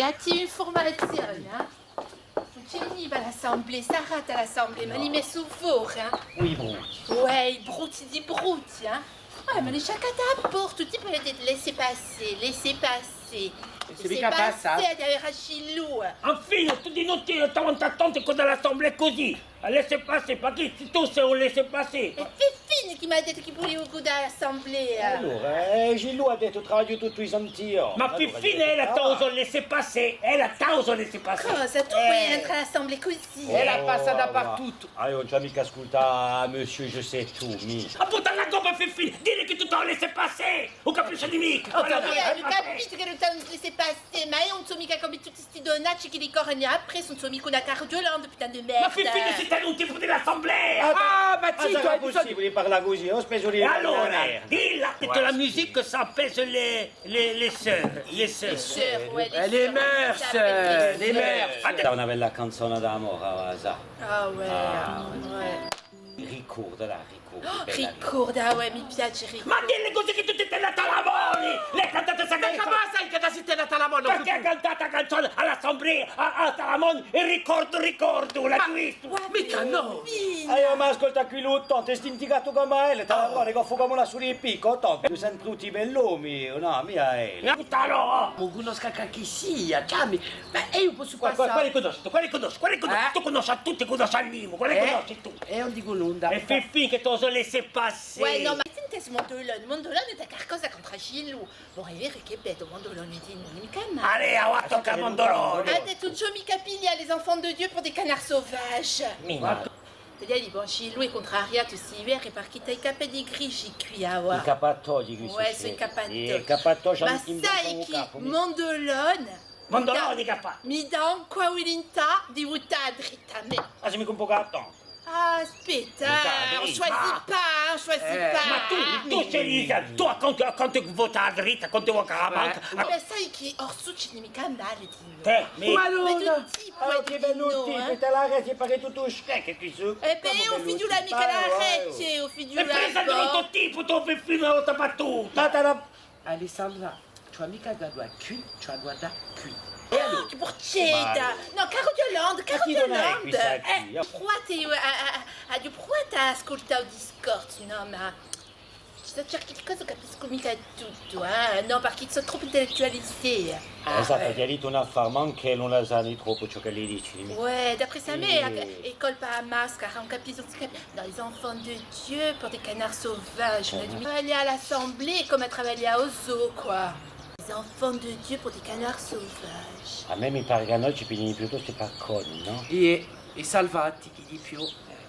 Gatti informazione, Fucini va all'assemblée, ça rate à l'assemblée, ma li met sous four, hein. Oui, bruti. Ouais, bruti di bruti, hein. Ouais, ma li chacun t'apporte, tu peux laisser passer, laisser passer. Se mica passa. Laisser passer, avere Scillù. Infine, tu di inutile, stavo attento con l'assemblée così. Laissez passer, perché tu sei un laissez passer. E Fifine che mi ha detto che volevo godere all'assemblée. Allora, Gillo ha detto travaglio tutto i santio. Ma Fifine è la causa laissez passer, è la causa laissez passer. Cosa? Tu puoi entrare all'assemblée così? E la passa dappertutto. Ah, non c'ha mica ascolta, monsieur, je sais tout, mi. Ma puttana la gobba Fifine, dile che tu t'en laissez passer. Non capisci di mica. Ho capito che non ti hanno laissé passer, ma io non so mica come tutti sti donacci che li corrono après, sono mica una cardiolante, putain de merde. Ma Fifine si sta un tipo dell'assemblée. Ah, ma Ah, sì, tu sarà hai bisogno... possibile parlare così, ho speso lì. E allora, dilla che la musique ça pèse les sœurs. Les sœurs. Sœurs, ouais, Les mœurs, les mœurs. Da una bella canzone d'amore, sa. Ah ouais, ouais. Ricorda, Ricorda, ouais, mi piace Ma ricordare. dille così che tu ti sei nata la Moni! Lei ha cantato questa Ma canzone! come sai che da si te la talamona? Perché ha cantato la canzone all'assemblea a Talamon e ricordo, l'hai visto? Mica no. Io ma ascolta qui l'utto, ti stinticato come te la vuole che fuoco la suri picco, tonto. Tu sei tutti bellumi, no, mia è. Puttano! Non conosco chi sia, chiami. Ma io posso Quali passare... conosci? Tu conosci a tutti, conosci al Mimo, quali conosci tu? E non dico nulla. E Fifi che tu laissé passer. Ouais, non, ma senti Mondolone è qualcosa contro Scillù. Vorrei vedere che bello Mondolone di mica male. Allez, a guarda che mondolone! Ha detto un giorno mica piglia les enfants de Dieu pour des canards sauvages. Mima. C'est-à-dire, bon, Scillù è contrariato si hiver e perché i capelli grigi qui a wa. I capattogli qui Ouais, sono i capattogli. I capattogli Ma sai chi Mondolone? Mondolone che fa? Mi dà un qua willinta di buttare dritta a me. Ah, se mi un po' gatto. Ah, aspetta, on choisit pas, on choisit Ma pas. tu sei lì, tu quando vota a dritta, quando vuoi la banca. Ma sai che Orsucci non è mica male di Te, mi... Ma Mais non. tutti Ah, puoi che dire bello no, tipo, eh. te la reti pare tutto screcche qui su. Eh beh, o figlio la mica la rete, o figlio E presa di la tutto tipo, tu fai fino alla tua battuta. Ma te la... Alessandra, tu as mica guarda qui, tu as guarda qui. Oh, che porcetta! No, caro Yolande, caro chi non è Yolande! qui, sai chi? Pourquoi t'as ascoltato Discord? No, ma... Ci sto cercando di cosa capisco mica tutto, eh? No, perché sono troppo intellettualisé. Esatto, ti ha detto un affarman che non la sa di troppo ciò che gli dici. Ouais, d'après sa mère, école pas à masque, on capisce dans les enfants de Dieu pour des canards sauvages. On a dû aller à l'assemblée comme à travailler à Ozo, quoi. Les enfants de Dieu pour des canards sauvages. A me mi pare che a noi ci pigliano piuttosto i pacconi, no? E salvati chi di più.